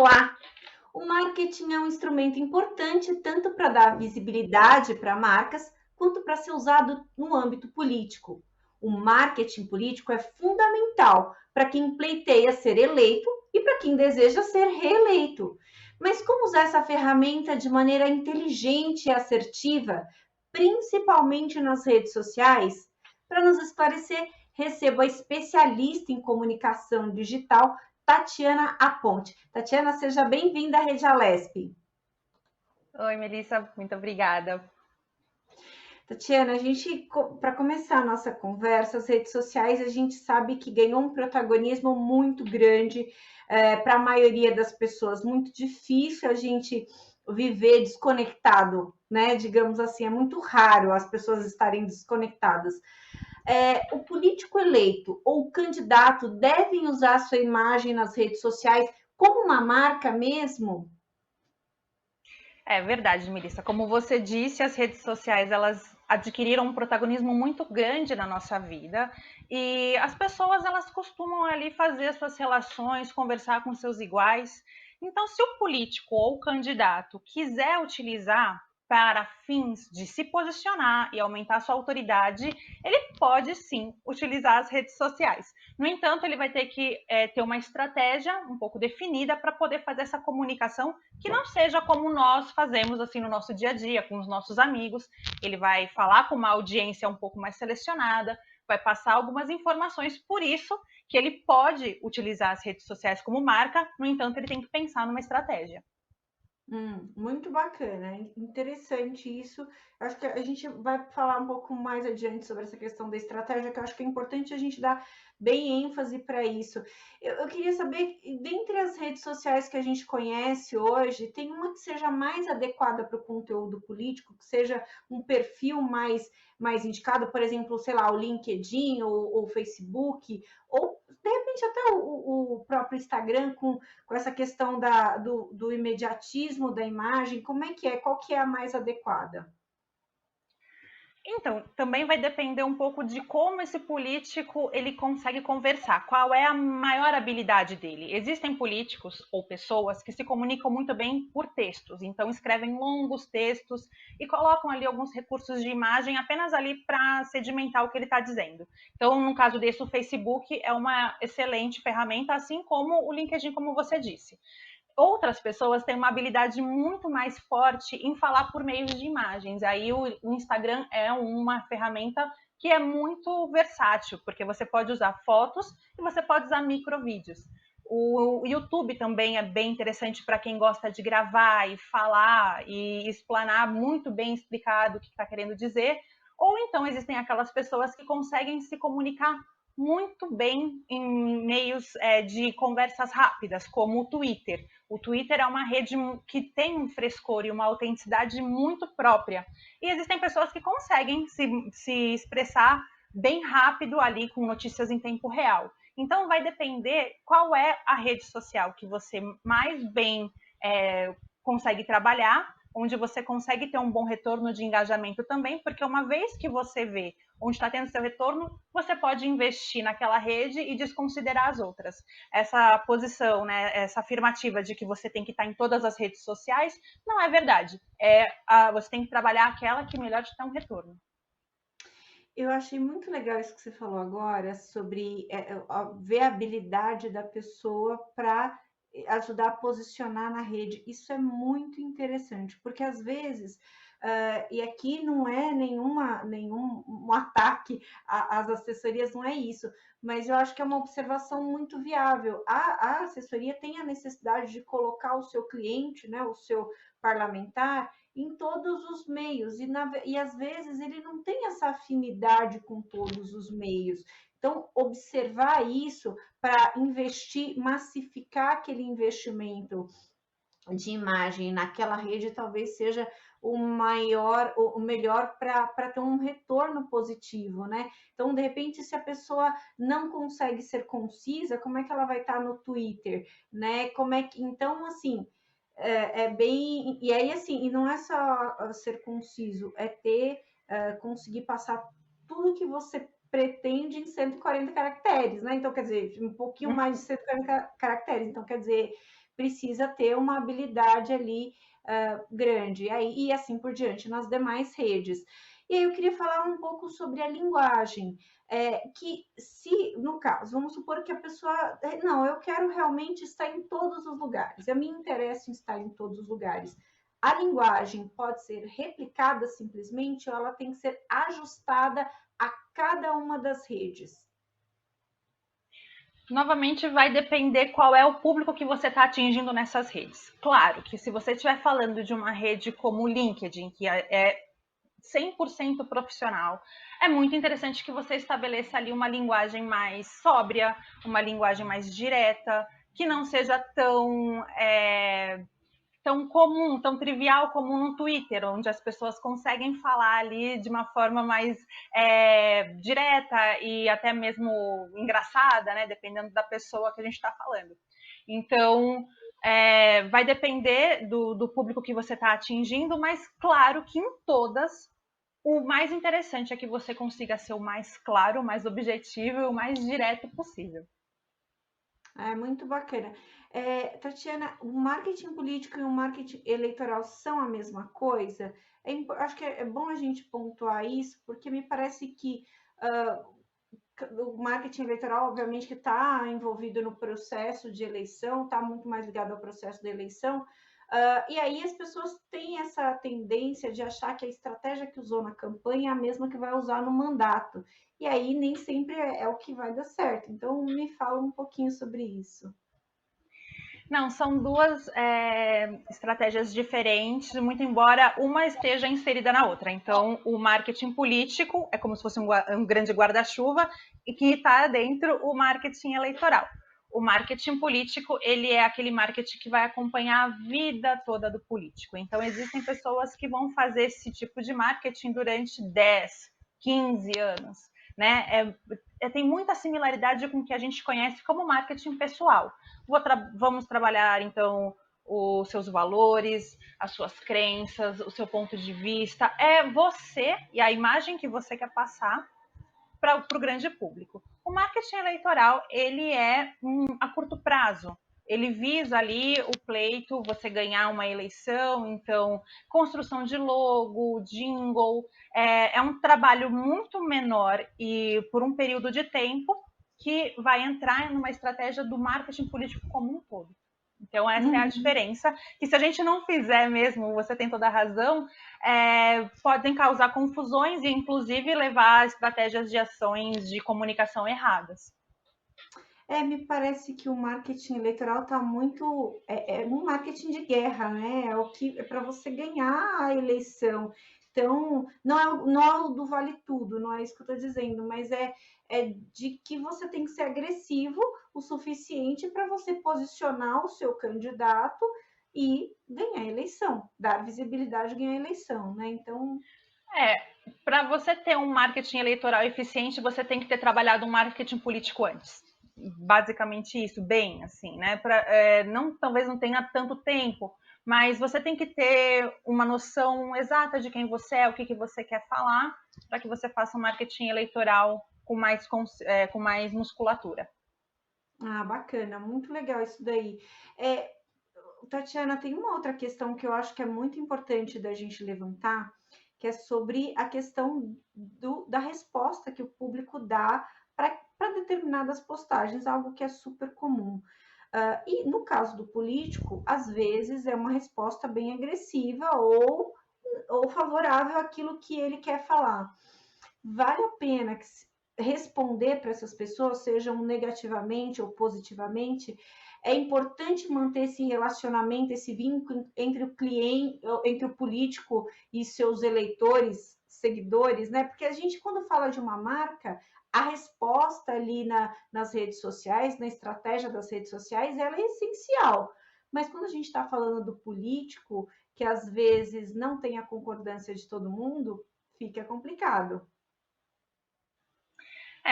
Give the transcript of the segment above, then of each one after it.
Olá! O marketing é um instrumento importante tanto para dar visibilidade para marcas, quanto para ser usado no âmbito político. O marketing político é fundamental para quem pleiteia ser eleito e para quem deseja ser reeleito. Mas como usar essa ferramenta de maneira inteligente e assertiva, principalmente nas redes sociais? Para nos esclarecer, recebo a especialista em comunicação digital, Tatiana Aponte. Tatiana, seja bem-vinda à Rede Alesp. Oi, Melissa, muito obrigada. Tatiana, para começar a nossa conversa, as redes sociais, a gente sabe que ganhou um protagonismo muito grande para a maioria das pessoas. Muito difícil a gente viver desconectado, né? Digamos assim, é muito raro as pessoas estarem desconectadas. O político eleito ou o candidato devem usar sua imagem nas redes sociais como uma marca mesmo? É verdade, Melissa. Como você disse, as redes sociais elas adquiriram um protagonismo muito grande na nossa vida e as pessoas elas costumam ali fazer as suas relações, conversar com seus iguais. Então, se o político ou o candidato quiser utilizar para fins de se posicionar e aumentar sua autoridade, ele pode sim utilizar as redes sociais. No entanto, ele vai ter que ter uma estratégia um pouco definida para poder fazer essa comunicação que não seja como nós fazemos assim no nosso dia a dia, com os nossos amigos. Ele vai falar com uma audiência um pouco mais selecionada, vai passar algumas informações, por isso que ele pode utilizar as redes sociais como marca, no entanto, ele tem que pensar numa estratégia. Muito bacana, interessante isso. Acho que a gente vai falar um pouco mais adiante sobre essa questão da estratégia, que eu acho que é importante a gente dar bem ênfase para isso. Eu queria saber, dentre as redes sociais que a gente conhece hoje, tem uma que seja mais adequada para o conteúdo político, que seja um perfil mais indicado, por exemplo, sei lá, o LinkedIn ou o Facebook, ou de repente até o próprio Instagram com essa questão do imediatismo da imagem, como é que é? Qual que é a mais adequada? Então, também vai depender um pouco de como esse político ele consegue conversar, qual é a maior habilidade dele. Existem políticos ou pessoas que se comunicam muito bem por textos, então escrevem longos textos e colocam ali alguns recursos de imagem apenas ali para sedimentar o que ele está dizendo. Então, no caso desse, o Facebook é uma excelente ferramenta, assim como o LinkedIn, como você disse. Outras pessoas têm uma habilidade muito mais forte em falar por meio de imagens. Aí o Instagram é uma ferramenta que é muito versátil, porque você pode usar fotos e você pode usar microvídeos. O YouTube também é bem interessante para quem gosta de gravar e falar e explanar muito bem explicado o que está querendo dizer. Ou então existem aquelas pessoas que conseguem se comunicar muito bem em meios de conversas rápidas, como o Twitter. O Twitter é uma rede que tem um frescor e uma autenticidade muito própria. E existem pessoas que conseguem se expressar bem rápido ali com notícias em tempo real. Então vai depender qual é a rede social que você mais bem consegue trabalhar, onde você consegue ter um bom retorno de engajamento também, porque uma vez que você vê onde está tendo seu retorno, você pode investir naquela rede e desconsiderar as outras. Essa posição, né, essa afirmativa de que você tem que estar em todas as redes sociais, não é verdade. Você tem que trabalhar aquela que melhor te dá um retorno. Eu achei muito legal isso que você falou agora sobre a viabilidade da pessoa para ajudar a posicionar na rede. Isso é muito interessante, porque às vezes, e aqui não é nenhum um ataque às assessorias, não é isso, mas eu acho que é uma observação muito viável. A assessoria tem a necessidade de colocar o seu cliente, né, o seu parlamentar, em todos os meios, e às vezes ele não tem essa afinidade com todos os meios. Então, observar isso para investir, massificar aquele investimento de imagem naquela rede talvez seja o melhor para ter um retorno positivo, né? Então, de repente, se a pessoa não consegue ser concisa, como é que ela vai estar no Twitter, né? Como é que então assim é bem. E aí, assim, e não é só ser conciso, é ter, conseguir passar tudo que você pretende em 140 caracteres, né? Então, quer dizer, um pouquinho mais de 140 caracteres. Então, quer dizer, precisa ter uma habilidade ali grande, e assim por diante nas demais redes. E aí eu queria falar um pouco sobre a linguagem, que se, no caso, vamos supor que a pessoa, não, eu quero realmente estar em todos os lugares, eu me interesso em estar em todos os lugares. A linguagem pode ser replicada simplesmente ou ela tem que ser ajustada a cada uma das redes? Novamente, vai depender qual é o público que você está atingindo nessas redes. Claro que se você estiver falando de uma rede como o LinkedIn, que é 100% profissional, é muito interessante que você estabeleça ali uma linguagem mais sóbria, uma linguagem mais direta, que não seja tão comum, tão trivial como no Twitter, onde as pessoas conseguem falar ali de uma forma mais direta e até mesmo engraçada, né? Dependendo da pessoa que a gente está falando. Então, vai depender do público que você está atingindo, mas claro que em todas o mais interessante é que você consiga ser o mais claro, o mais objetivo e o mais direto possível. É muito bacana. Tatiana, o marketing político e o marketing eleitoral são a mesma coisa? Acho que é bom a gente pontuar isso, porque me parece que o marketing eleitoral, obviamente, que está envolvido no processo de eleição, está muito mais ligado ao processo de eleição, e aí as pessoas têm essa tendência de achar que a estratégia que usou na campanha é a mesma que vai usar no mandato. E aí nem sempre é o que vai dar certo. Então, me fala um pouquinho sobre isso. Não, são duas estratégias diferentes, muito embora uma esteja inserida na outra. Então, o marketing político é como se fosse um grande guarda-chuva e que está dentro o marketing eleitoral. O marketing político, ele é aquele marketing que vai acompanhar a vida toda do político. Então, existem pessoas que vão fazer esse tipo de marketing durante 10, 15 anos. Né? Tem muita similaridade com o que a gente conhece como marketing pessoal. Vamos trabalhar, então, os seus valores, as suas crenças, o seu ponto de vista. É você e a imagem que você quer passar para o grande público. O marketing eleitoral, ele é a curto prazo. Ele visa ali o pleito, você ganhar uma eleição, então, construção de logo, jingle, é um trabalho muito menor e por um período de tempo que vai entrar numa estratégia do marketing político como um todo. Então, essa é a Uhum. diferença, que se a gente não fizer mesmo, você tem toda a razão, podem causar confusões e, inclusive, levar a estratégias de ações de comunicação erradas. Me parece que o marketing eleitoral está muito. É um marketing de guerra, né? É o que é para você ganhar a eleição. Então, não é o do vale tudo, não é isso que eu estou dizendo, mas é de que você tem que ser agressivo o suficiente para você posicionar o seu candidato e ganhar a eleição, dar visibilidade e ganhar a eleição, né? Então, Para você ter um marketing eleitoral eficiente, você tem que ter trabalhado um marketing político antes. Basicamente isso, bem, assim, né? Talvez não tenha tanto tempo, mas você tem que ter uma noção exata de quem você é, o que você quer falar, para que você faça um marketing eleitoral com mais musculatura. bacana, muito legal isso daí. É, Tatiana, tem uma outra questão que eu acho que é muito importante da gente levantar, que é sobre a questão da resposta que o público dá para determinadas postagens, algo que é super comum. E no caso do político, às vezes é uma resposta bem agressiva ou favorável àquilo que ele quer falar. Vale a pena responder para essas pessoas, sejam negativamente ou positivamente? É importante manter esse relacionamento, esse vínculo entre o cliente, entre o político e seus eleitores, seguidores, né? Porque a gente, quando fala de uma marca, a resposta ali nas redes sociais, na estratégia das redes sociais, ela é essencial. Mas quando a gente está falando do político, que às vezes não tem a concordância de todo mundo, fica complicado.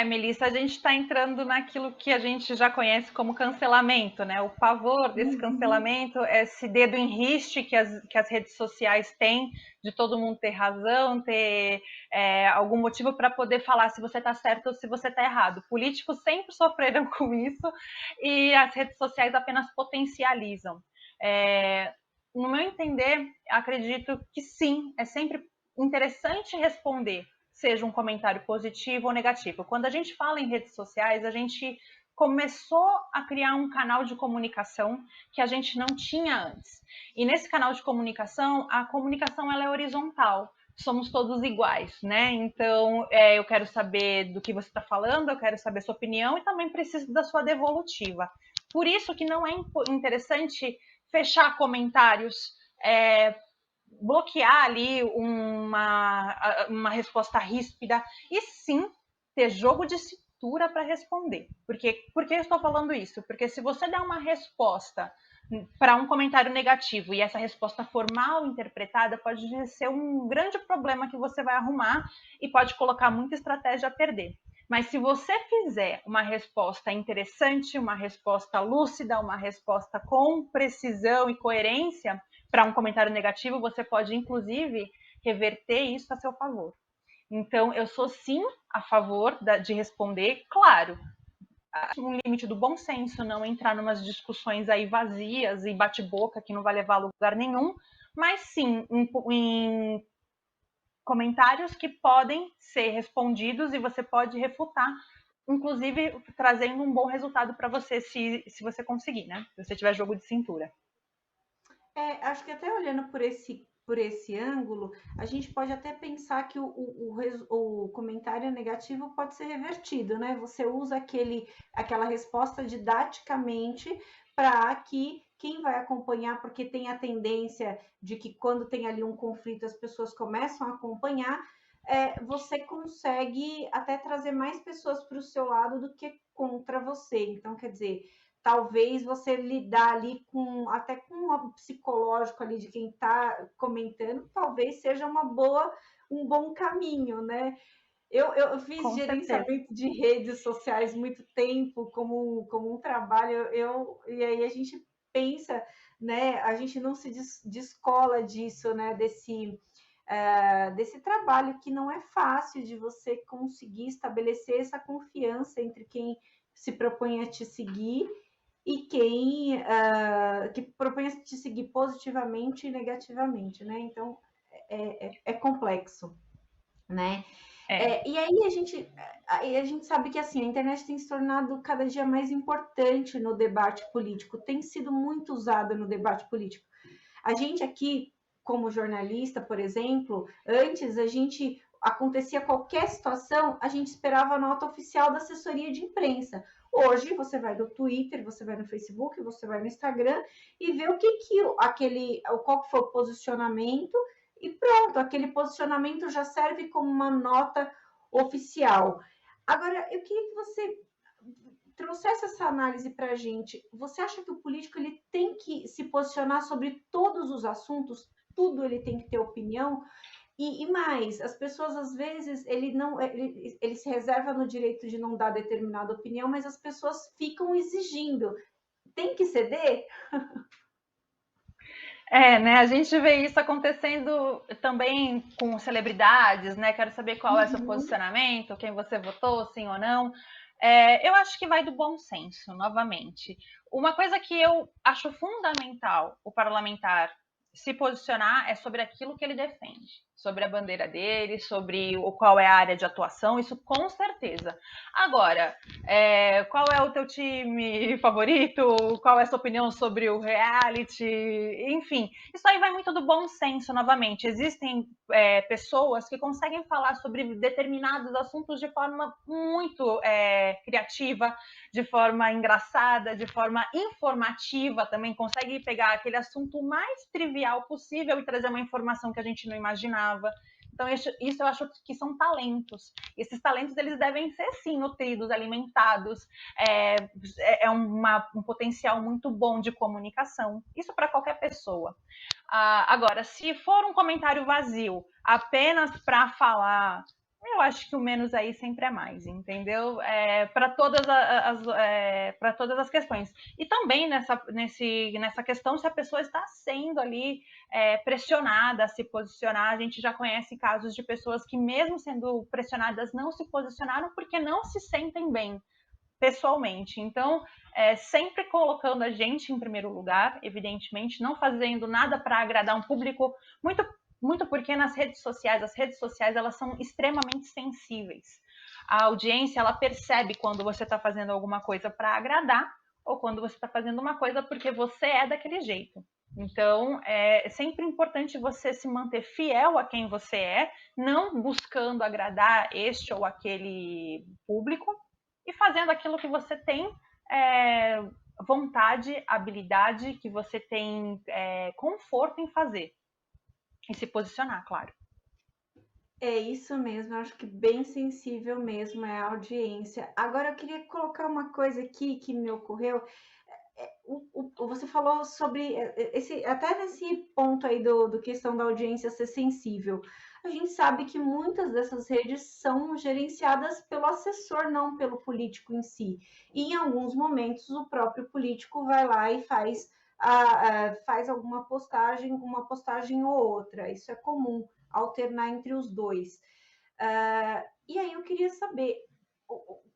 Melissa, a gente está entrando naquilo que a gente já conhece como cancelamento, né? O pavor desse Uhum. cancelamento, esse dedo em riste que as redes sociais têm, de todo mundo ter razão, ter algum motivo para poder falar se você está certo ou se você está errado. Políticos sempre sofreram com isso e as redes sociais apenas potencializam. No meu entender, acredito que sim, é sempre interessante responder, seja um comentário positivo ou negativo. Quando a gente fala em redes sociais, a gente começou a criar um canal de comunicação que a gente não tinha antes. E nesse canal de comunicação, a comunicação ela é horizontal. Somos todos iguais, né? Então, eu quero saber do que você está falando, eu quero saber sua opinião e também preciso da sua devolutiva. Por isso que não é interessante fechar comentários, bloquear ali uma resposta ríspida, e sim ter jogo de cintura para responder. Por que eu estou falando isso? Porque se você der uma resposta para um comentário negativo e essa resposta for mal interpretada, pode ser um grande problema que você vai arrumar e pode colocar muita estratégia a perder. Mas se você fizer uma resposta interessante, uma resposta lúcida, uma resposta com precisão e coerência para um comentário negativo, você pode, inclusive, reverter isso a seu favor. Então, eu sou sim a favor de responder, claro, um limite do bom senso, não entrar em umas discussões aí vazias e bate-boca que não vai levar a lugar nenhum, mas sim em comentários que podem ser respondidos e você pode refutar, inclusive trazendo um bom resultado para você, se você conseguir, né? Se você tiver jogo de cintura. Acho que até olhando por esse ângulo, a gente pode até pensar que o comentário negativo pode ser revertido, né? Você usa aquela resposta didaticamente para que quem vai acompanhar, porque tem a tendência de que quando tem ali um conflito as pessoas começam a acompanhar, você consegue até trazer mais pessoas para o seu lado do que contra você. Então, quer dizer, talvez você lidar ali até com o psicológico ali de quem está comentando, talvez seja um bom caminho, né? Eu fiz Com certeza. gerenciamento de redes sociais muito tempo como um trabalho, e aí a gente pensa, né? A gente não se descola disso, né? Desse trabalho que não é fácil de você conseguir estabelecer essa confiança entre quem se propõe a te seguir e quem que propõe a te seguir positivamente e negativamente, né? Então é complexo, né? É. E aí a gente sabe que assim a internet tem se tornado cada dia mais importante no debate político, tem sido muito usada no debate político. A gente aqui, como jornalista, por exemplo, antes a gente acontecia qualquer situação, a gente esperava a nota oficial da assessoria de imprensa. Hoje você vai no Twitter, você vai no Facebook, você vai no Instagram e vê qual foi o posicionamento e pronto, aquele posicionamento já serve como uma nota oficial. Agora, eu queria que você trouxesse essa análise para a gente. Você acha que o político ele tem que se posicionar sobre todos os assuntos? Tudo ele tem que ter opinião? E mais, as pessoas às vezes ele se reserva no direito de não dar determinada opinião, mas as pessoas ficam exigindo. Tem que ceder? Né? A gente vê isso acontecendo também com celebridades, né? Quero saber qual é seu Uhum. posicionamento, quem você votou, sim ou não. Eu acho que vai do bom senso, novamente. Uma coisa que eu acho fundamental o parlamentar se posicionar é sobre aquilo que ele defende, sobre a bandeira dele, sobre qual é a área de atuação, isso com certeza. Agora, qual é o teu time favorito? Qual é a sua opinião sobre o reality? Enfim, isso aí vai muito do bom senso, novamente. Existem pessoas que conseguem falar sobre determinados assuntos de forma muito criativa, de forma engraçada, de forma informativa também, consegue pegar aquele assunto mais trivial possível e trazer uma informação que a gente não imaginava. Então, isso eu acho que são talentos. Esses talentos, eles devem ser, sim, nutridos, alimentados. Um potencial muito bom de comunicação. Isso para qualquer pessoa. Agora, se for um comentário vazio, apenas para falar, eu acho que o menos aí sempre é mais, entendeu? Para para todas as questões. E também nessa questão, se a pessoa está sendo ali pressionada a se posicionar, a gente já conhece casos de pessoas que, mesmo sendo pressionadas, não se posicionaram porque não se sentem bem pessoalmente. Então, sempre colocando a gente em primeiro lugar, evidentemente, não fazendo nada para agradar um público muito porque as redes sociais elas são extremamente sensíveis. A audiência ela percebe quando você está fazendo alguma coisa para agradar ou quando você está fazendo uma coisa porque você é daquele jeito. Então, é sempre importante você se manter fiel a quem você é, não buscando agradar este ou aquele público, e fazendo aquilo que você tem é, vontade, habilidade, que você tem conforto em fazer. E se posicionar, claro. É isso mesmo, eu acho que bem sensível mesmo é a audiência. Agora eu queria colocar uma coisa aqui que me ocorreu. Você falou sobre até nesse ponto aí do questão da audiência ser sensível. A gente sabe que muitas dessas redes são gerenciadas pelo assessor, não pelo político em si. E em alguns momentos o próprio político vai lá e faz alguma postagem, uma postagem ou outra. Isso é comum, alternar entre os dois. E aí eu queria saber,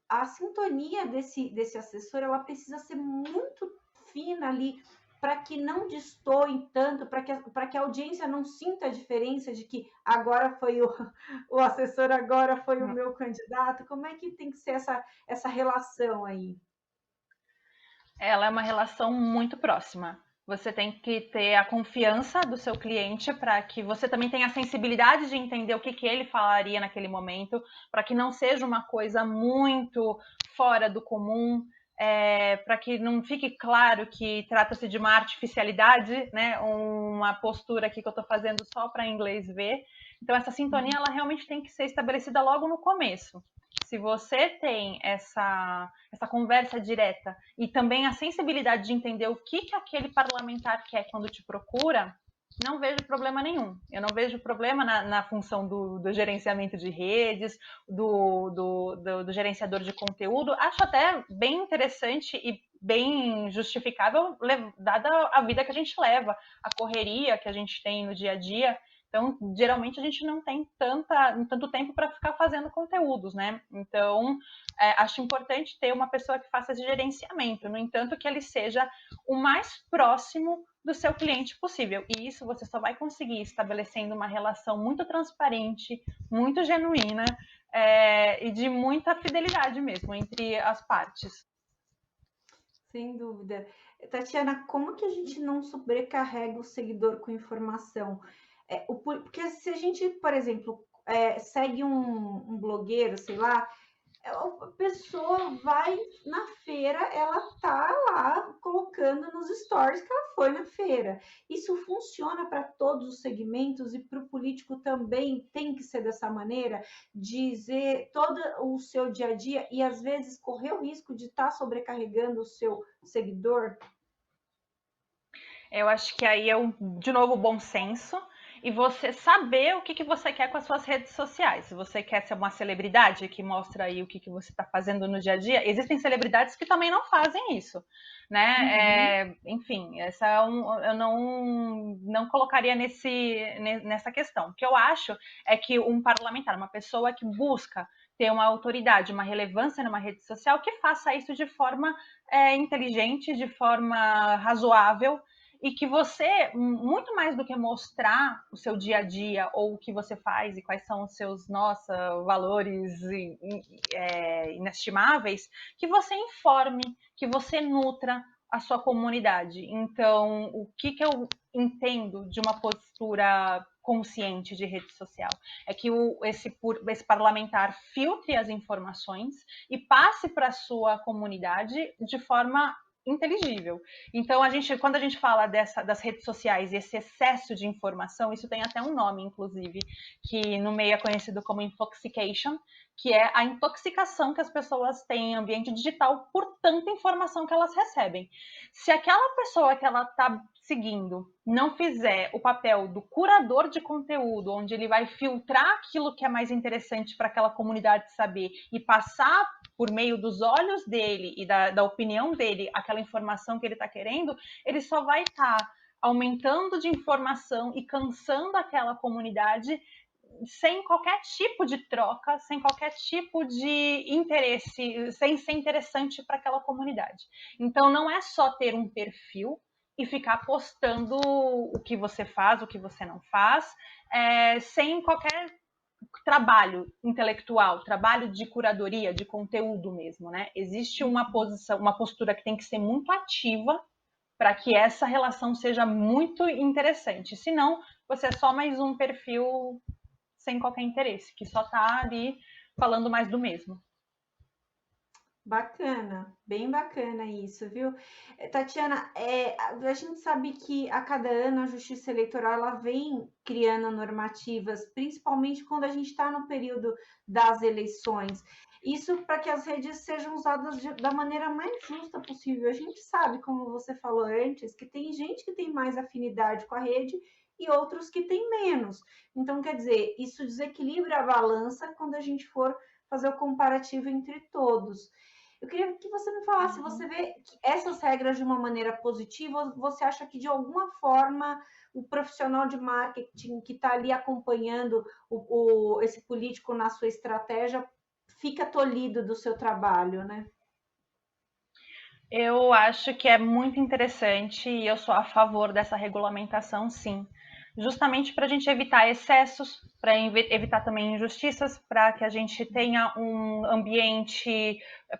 a sintonia desse assessor, ela precisa ser muito fina ali para que não destoe tanto, para que a audiência não sinta a diferença de que agora foi o assessor, agora foi o meu candidato. Como é que tem que ser essa relação aí? Ela é uma relação muito próxima. Você tem que ter a confiança do seu cliente para que você também tenha a sensibilidade de entender o que ele falaria naquele momento, para que não seja uma coisa muito fora do comum, para que não fique claro que trata-se de uma artificialidade, né? Uma postura aqui que eu estou fazendo só para inglês ver. Então, essa sintonia ela realmente tem que ser estabelecida logo no começo. Se você tem essa conversa direta e também a sensibilidade de entender o que aquele parlamentar quer quando te procura, não vejo problema nenhum. Eu não vejo problema na função do gerenciamento de redes, do gerenciador de conteúdo. Acho até bem interessante e bem justificável, dada a vida que a gente leva, a correria que a gente tem no dia a dia. Então, geralmente a gente não tem tanto tempo para ficar fazendo conteúdos, né? Então, acho importante ter uma pessoa que faça esse gerenciamento. No entanto, que ele seja o mais próximo do seu cliente possível. E isso você só vai conseguir estabelecendo uma relação muito transparente, muito genuína e de muita fidelidade mesmo entre as partes. Sem dúvida. Tatiana, como que a gente não sobrecarrega o seguidor com informação? Porque se a gente, por exemplo, segue um blogueiro, sei lá, a pessoa vai na feira, ela tá lá colocando nos stories que ela foi na feira. Isso funciona para todos os segmentos e para o político também tem que ser dessa maneira, dizer todo o seu dia a dia e às vezes correr o risco de estar sobrecarregando o seu seguidor. Eu acho que aí é, de novo, o bom senso e você saber o que você quer com as suas redes sociais. Se você quer ser uma celebridade que mostra aí o que você está fazendo no dia a dia, existem celebridades que também não fazem isso, né? Uhum. Enfim, eu não colocaria nessa questão. O que eu acho é que um parlamentar, uma pessoa que busca ter uma autoridade, uma relevância numa rede social, que faça isso de forma inteligente, de forma razoável, e que você, muito mais do que mostrar o seu dia a dia ou o que você faz e quais são os seus, valores inestimáveis, que você informe, que você nutra a sua comunidade. Então, o que eu entendo de uma postura consciente de rede social é que esse parlamentar filtre as informações e passe para a sua comunidade de forma inteligível. Então, quando a gente fala das redes sociais e esse excesso de informação, isso tem até um nome, inclusive, que no meio é conhecido como intoxication, que é a intoxicação que as pessoas têm em ambiente digital por tanta informação que elas recebem. Se aquela pessoa que ela está seguindo não fizer o papel do curador de conteúdo, onde ele vai filtrar aquilo que é mais interessante para aquela comunidade saber e passar por meio dos olhos dele e da opinião dele aquela informação que ele está querendo, ele só vai estar aumentando de informação e cansando aquela comunidade sem qualquer tipo de troca, sem qualquer tipo de interesse, sem ser interessante para aquela comunidade. Então, não é só ter um perfil e ficar postando o que você faz, o que você não faz, sem qualquer trabalho intelectual, trabalho de curadoria, de conteúdo mesmo, né? Existe uma posição, uma postura que tem que ser muito ativa para que essa relação seja muito interessante. Senão, você é só mais um perfil sem qualquer interesse, que só está ali falando mais do mesmo. Bacana, bem bacana isso, viu? Tatiana, a gente sabe que a cada ano a Justiça Eleitoral ela vem criando normativas, principalmente quando a gente está no período das eleições. Isso para que as redes sejam usadas da maneira mais justa possível. A gente sabe, como você falou antes, que tem gente que tem mais afinidade com a rede e outros que têm menos. Então, quer dizer, isso desequilibra a balança quando a gente for fazer o comparativo entre todos. Eu queria que você me falasse, você vê essas regras de uma maneira positiva, ou você acha que de alguma forma o profissional de marketing que está ali acompanhando esse político na sua estratégia fica tolhido do seu trabalho, né? Eu acho que é muito interessante e eu sou a favor dessa regulamentação, sim. Justamente para a gente evitar excessos, para evitar também injustiças, para que a gente tenha um ambiente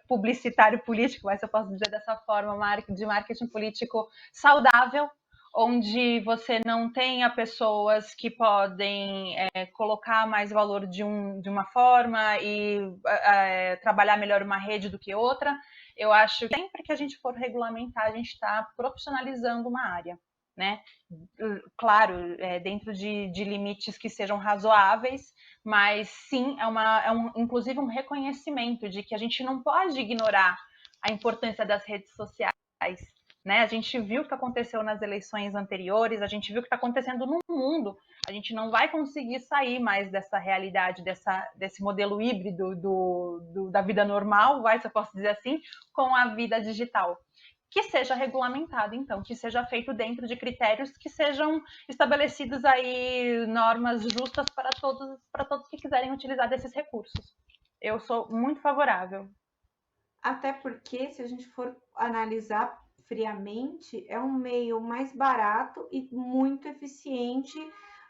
publicitário político, mas eu posso dizer dessa forma, de marketing político saudável, onde você não tenha pessoas que podem colocar mais valor de uma forma e trabalhar melhor uma rede do que outra. Eu acho que sempre que a gente for regulamentar, a gente está profissionalizando uma área, né? Claro, dentro de limites que sejam razoáveis, mas sim, inclusive um reconhecimento de que a gente não pode ignorar a importância das redes sociais. Né? A gente viu o que aconteceu nas eleições anteriores, a gente viu o que está acontecendo no mundo. A gente não vai conseguir sair mais dessa realidade, desse modelo híbrido da vida normal, se eu posso dizer assim, com a vida digital. Que seja regulamentado, então, que seja feito dentro de critérios que sejam estabelecidos aí normas justas para todos que quiserem utilizar desses recursos. Eu sou muito favorável. Até porque, se a gente for analisar friamente, é um meio mais barato e muito eficiente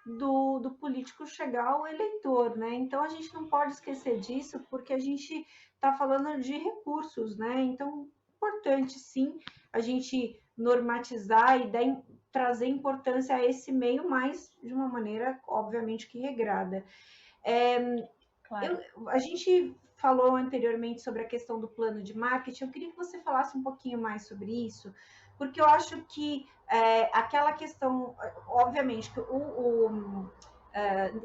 do político chegar ao eleitor, né? Então a gente não pode esquecer disso, porque a gente está falando de recursos, né? Então, importante sim a gente normatizar e trazer importância a esse meio, mas de uma maneira, obviamente, que regrada. Claro. A gente falou anteriormente sobre a questão do plano de marketing. Eu queria que você falasse um pouquinho mais sobre isso, porque eu acho que aquela questão, obviamente, que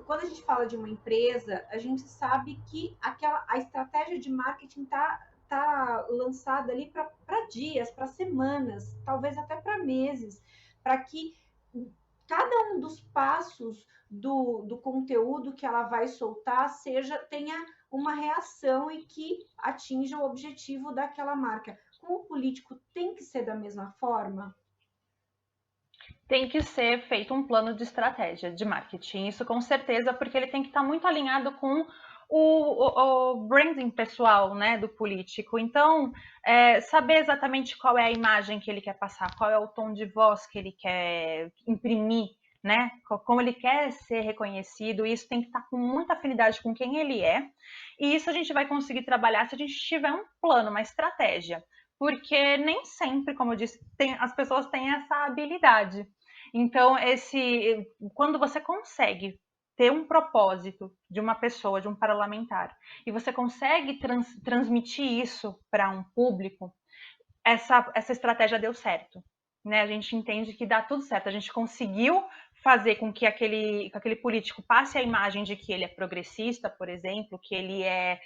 quando a gente fala de uma empresa, a gente sabe que a estratégia de marketing está lançada ali para dias, para semanas, talvez até para meses, para que cada um dos passos do conteúdo que ela vai soltar tenha uma reação e que atinja o objetivo daquela marca. Com o político tem que ser da mesma forma? Tem que ser feito um plano de estratégia de marketing, isso com certeza, porque ele tem que estar muito alinhado com o branding pessoal, né, do político. Então, saber exatamente qual é a imagem que ele quer passar, qual é o tom de voz que ele quer imprimir, né, como ele quer ser reconhecido, isso tem que estar com muita afinidade com quem ele é, e isso a gente vai conseguir trabalhar se a gente tiver um plano, uma estratégia, porque nem sempre, como eu disse, as pessoas têm essa habilidade. Então, quando você consegue ter um propósito de uma pessoa, de um parlamentar, e você consegue transmitir isso para um público, essa estratégia deu certo, né? A gente entende que dá tudo certo. A gente conseguiu fazer com que aquele político passe a imagem de que ele é progressista, por exemplo, que ele é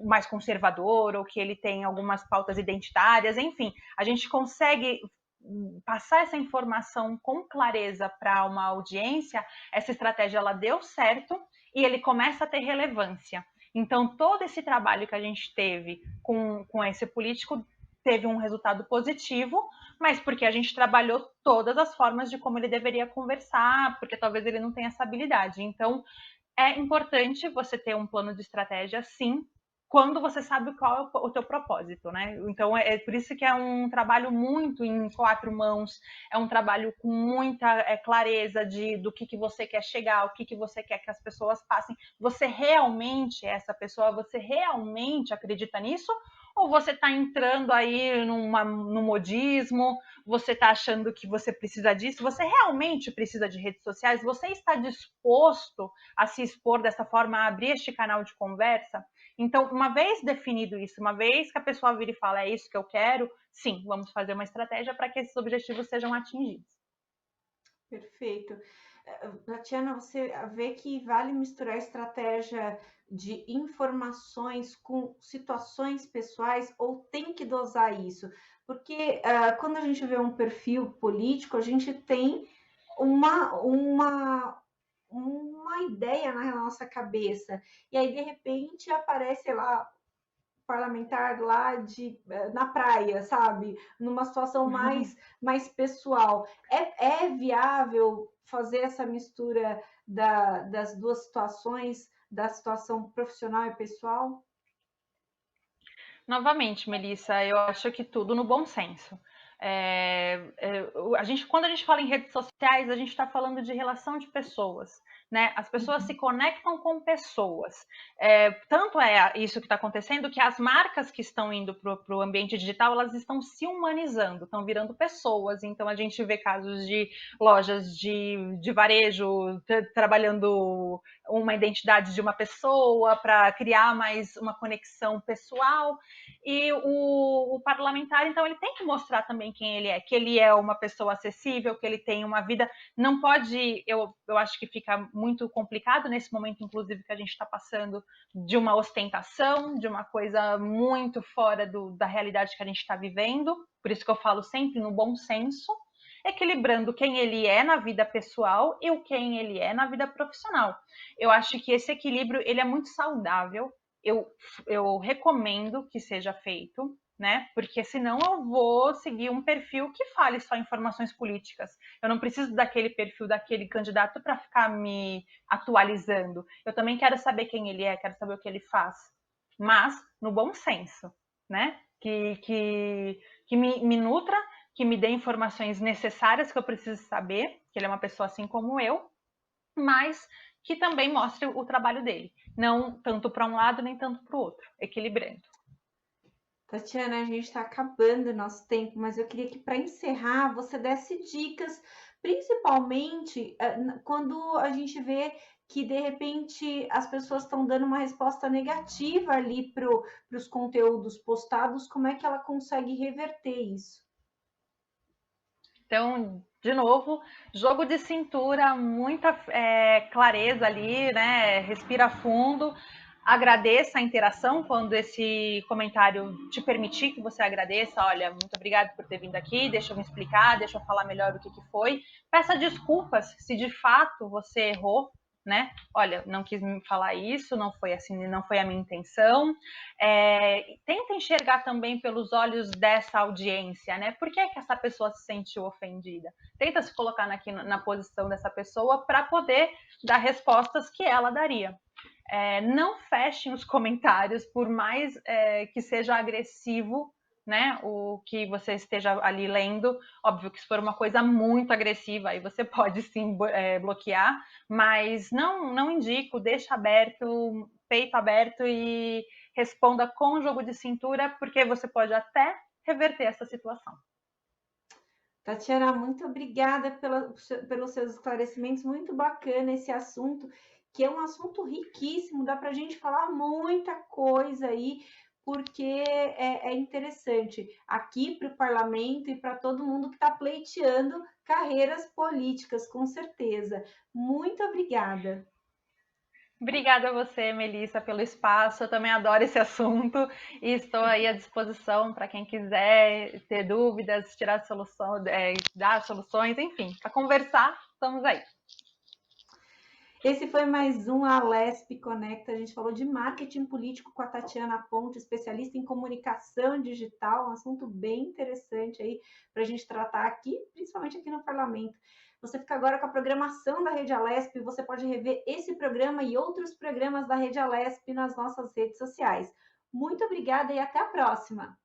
mais conservador, ou que ele tem algumas pautas identitárias, enfim, a gente consegue passar essa informação com clareza para uma audiência. Essa estratégia ela deu certo e ele começa a ter relevância. Então, todo esse trabalho que a gente teve com esse político teve um resultado positivo, mas porque a gente trabalhou todas as formas de como ele deveria conversar, porque talvez ele não tenha essa habilidade. Então, é importante você ter um plano de estratégia, sim, quando você sabe qual é o teu propósito, né? Então, por isso que é um trabalho muito em quatro mãos, é um trabalho com muita clareza do que você quer chegar, o que você quer que as pessoas passem. Você realmente é essa pessoa? Você realmente acredita nisso? Ou você está entrando aí no modismo, você está achando que você precisa disso? Você realmente precisa de redes sociais? Você está disposto a se expor dessa forma, a abrir este canal de conversa? Então, uma vez definido isso, uma vez que a pessoa vira e fala, é isso que eu quero, sim, vamos fazer uma estratégia para que esses objetivos sejam atingidos. Perfeito. Tatiana, você vê que vale misturar estratégia de informações com situações pessoais ou tem que dosar isso? Porque quando a gente vê um perfil político, a gente tem uma ideia na nossa cabeça. E aí, de repente, aparece, sei lá, parlamentar lá na praia, sabe? Numa situação mais pessoal. É viável fazer essa mistura das duas situações, da situação profissional e pessoal? Novamente, Melissa, eu acho que tudo no bom senso. Quando a gente fala em redes sociais, a gente está falando de relação de pessoas, né? As pessoas se conectam com pessoas. Tanto é isso que está acontecendo que as marcas que estão indo para o ambiente digital, elas estão se humanizando, estão virando pessoas. Então a gente vê casos de lojas de varejo trabalhando uma identidade de uma pessoa para criar mais uma conexão pessoal. E o parlamentar, então, ele tem que mostrar também quem ele é, que ele é uma pessoa acessível, que ele tem uma vida. Não pode, eu acho que fica muito complicado nesse momento, inclusive, que a gente está passando, de uma ostentação, de uma coisa muito fora da realidade que a gente está vivendo. Por isso que eu falo sempre no bom senso, equilibrando quem ele é na vida pessoal e o quem ele é na vida profissional. Eu acho que esse equilíbrio ele é muito saudável. Eu recomendo que seja feito, né? Porque senão eu vou seguir um perfil que fale só informações políticas. Eu não preciso daquele perfil daquele candidato para ficar me atualizando. Eu também quero saber quem ele é, quero saber o que ele faz, mas no bom senso, né? Que me nutra, que me dê informações necessárias que eu preciso saber, que ele é uma pessoa assim como eu, mas que também mostre o trabalho dele. Não tanto para um lado, nem tanto para o outro, equilibrando. Tatiana, a gente está acabando o nosso tempo, mas eu queria que para encerrar você desse dicas, principalmente quando a gente vê que de repente as pessoas estão dando uma resposta negativa ali para os conteúdos postados, como é que ela consegue reverter isso? Então, de novo, jogo de cintura, muita clareza ali, né? Respira fundo, agradeça a interação quando esse comentário te permitir que você agradeça. Olha, muito obrigado por ter vindo aqui, deixa eu me explicar, deixa eu falar melhor o que foi. Peça desculpas se de fato você errou, né? Olha, não quis me falar isso, não foi assim, não foi a minha intenção. Tenta enxergar também pelos olhos dessa audiência, né? Por que essa pessoa se sentiu ofendida? Tenta se colocar na posição dessa pessoa para poder dar respostas que ela daria. Não fechem os comentários, por mais que seja agressivo, né, o que você esteja ali lendo. Óbvio que se for uma coisa muito agressiva, aí você pode sim bloquear, mas não indico, deixa aberto, peito aberto e responda com jogo de cintura, porque você pode até reverter essa situação. Tatiana, muito obrigada pelos seus esclarecimentos, muito bacana esse assunto, que é um assunto riquíssimo, dá para a gente falar muita coisa aí, porque é interessante aqui para o parlamento e para todo mundo que está pleiteando carreiras políticas, com certeza. Muito obrigada. Obrigada a você, Melissa, pelo espaço. Eu também adoro esse assunto e estou aí à disposição para quem quiser ter dúvidas, tirar solução, dar soluções, enfim, para conversar, estamos aí. Esse foi mais um Alesp Conecta. A gente falou de marketing político com a Tatiana Ponte, especialista em comunicação digital, um assunto bem interessante aí para a gente tratar aqui, principalmente aqui no parlamento. Você fica agora com a programação da Rede Alesp. Você pode rever esse programa e outros programas da Rede Alesp nas nossas redes sociais. Muito obrigada e até a próxima!